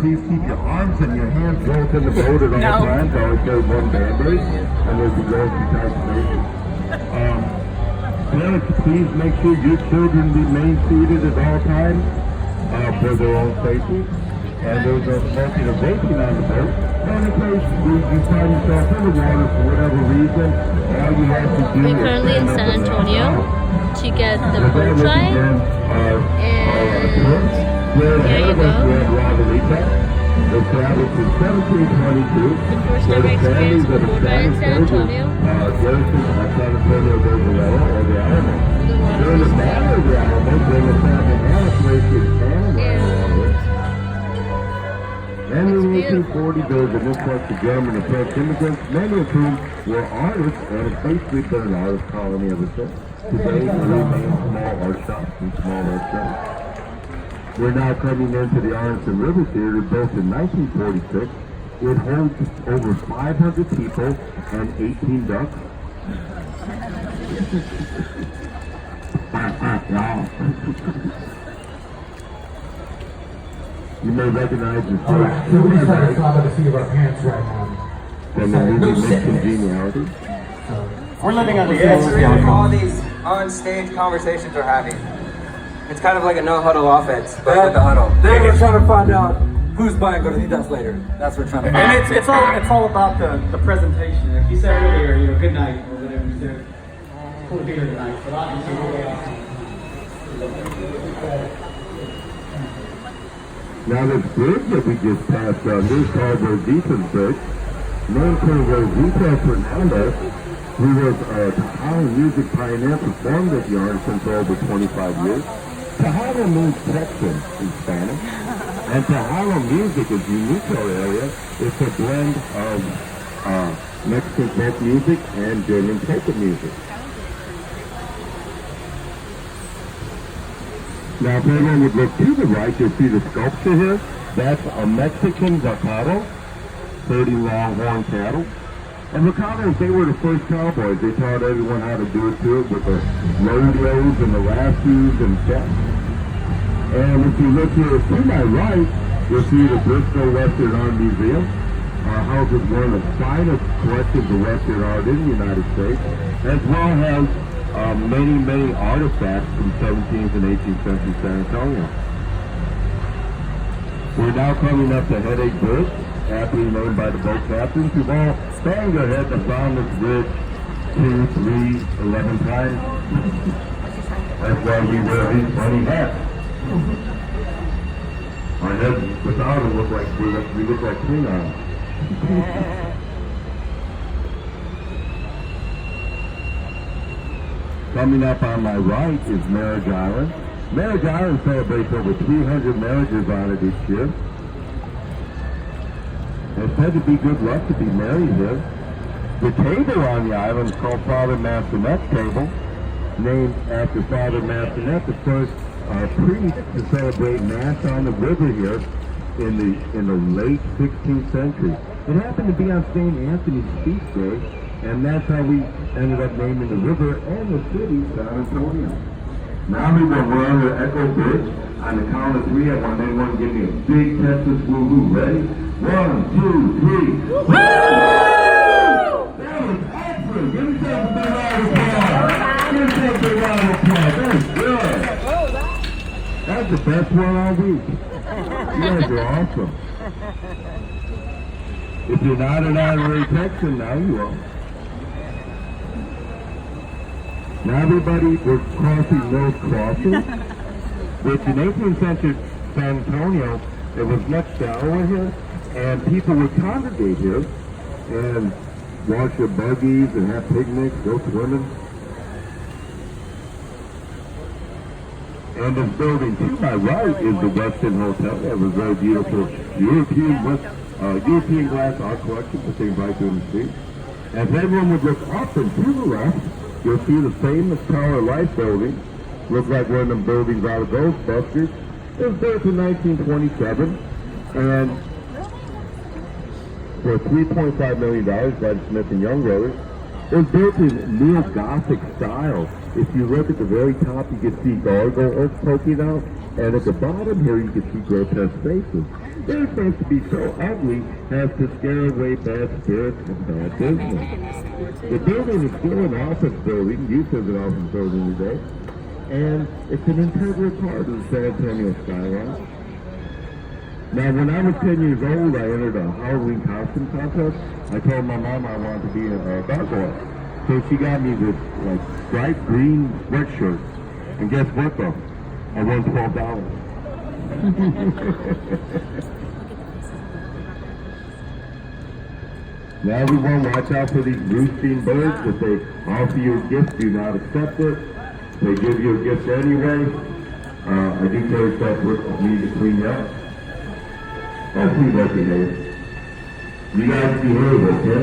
please keep your arms and your hands both in the boat at all times. Always carry one band-aid, and there's the girls who type parents, please make sure your children remain seated at all times for their own safety. And there's a smoking and vaping on the boat. And in case you find yourself in the water for whatever reason, all you have to do We're currently in San Antonio to get the boat ride. And here you go. Established in 1722. The first ever experience with a boat ride in San Antonio. Garrison at San Antonio de Valero or the Alamo. During the Battle of the Alamo, during the Famine Alice raced in Canada. And in the 1840s, there was an influx of German and French immigrants, many of whom were artists, and it's basically been an artist colony ever since. Today, we remain small art shops and small restaurants. We're now coming into the Arlington River Theater, built in 1946. It holds over 500 people and 18 ducks. You may recognize the story. Alright, so we started talking to see of our pants right now. From the movie Miss Congeniality. We're living on the Yeah, edge. it's really all these on-stage conversations we're having. It's kind of like a no-huddle offense, but with the huddle. Then we're trying to find out who's buying gorditas later. That's what we're trying to find out. And it's all about the presentation. Like you said earlier, good night or whatever you said. Cool to be here tonight, but obviously we're way off. Now this bridge that we just passed on, this is called Rosita's Bridge, named for Rosita Fernandez, who was a Tejano music pioneer, performed at the Arlington for over 25 years. Tejano means Texan in Spanish, and Tejano music is unique to our area. It's a blend of Mexican folk music and German polka music. Now, if anyone would look to the right, you'll see the sculpture here. That's a Mexican vaquero, 30 longhorn cattle. And vaqueros, they were the first cowboys. They taught everyone how to do it too, with the rodeos and the lassos and checks. And if you look here to my right, you'll see the Bristol Western Art Museum. Houses one of the finest collections of Western art in the United States, as well as many artifacts from 17th and 18th century San Antonio. We're now coming up to Headache Bridge, aptly named by the boat captains, who've all banged their heads around this bridge 2, 3, 11 times. That's why we wear these funny hats. Our heads without them look like we look like Klingons. Coming up on my right is Marriage Island. Marriage Island celebrates over 300 marriages on it each year. It's said to be good luck to be married here. The table on the island is called Father Massenet's table, named after Father Massenet, the first priest to celebrate Mass on the river here in the late 16th century. It happened to be on St. Anthony's feast day, and that's how we ended up naming the river and the city San Antonio. Now we're on the Echo Bridge. On the count of 3, I want everyone to give me a big Texas woo-hoo. Ready? 1, 2, 3. Woo! That was excellent. Give yourself a big round of applause. Give yourself a big round of applause. That was good. That's the best one all week. You guys are awesome. If you're not an honorary Texan, now you are. Now everybody, we're crossing Mills Crossing, which in 18th century San Antonio, it was much shallower here, and people would congregate here and wash their buggies and have picnics, go swimming. And this building to my right is the Westin Hotel. They have a very beautiful European glass art collection that they right there in the street. And if everyone would look up and to the left, you'll see the famous Tower Life building. Looks like one of them buildings out of Ghostbusters. It was built in 1927, and for $3.5 million by the Smith & Young Brothers. It was built in neo-Gothic style. If you look at the very top, you can see gargoyles poking out, and at the bottom here, you can see grotesque faces. They're supposed to be so ugly as to scare away bad spirits and bad business. The building is still an office building, used as an office building today, and it's an integral part of the San Antonio skyline. Now, when I was 10 years old, I entered a Halloween costume contest. I told my mom I wanted to be a gargoyle. So she got me this, like, bright green sweatshirt. And guess what, though? I won $12. Now, everyone, watch out for these roosting birds. If they offer you a gift, do not accept it. If they give you a gift anyway, I do tell yourself what you need to clean up. Oh, please don't behave. You guys behave, okay?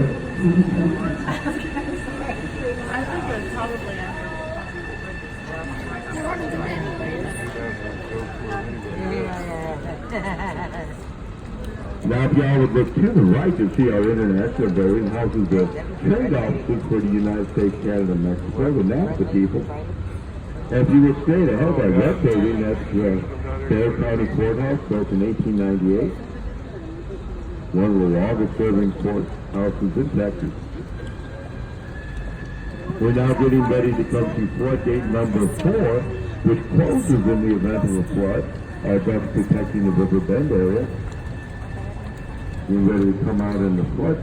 I think it's probably Now, if y'all would look to the right to see our international building houses the trade offices for the United States, Canada, and Mexico, the NAFTA people. And if you would straight ahead, that red building, that's Bear County Courthouse, built in 1898. One of the longest serving courthouses in Texas. We're now getting ready to come to flood gate number 4, which closes in the event of a flood, thus protecting the River Bend area. We're ready to come out in the flood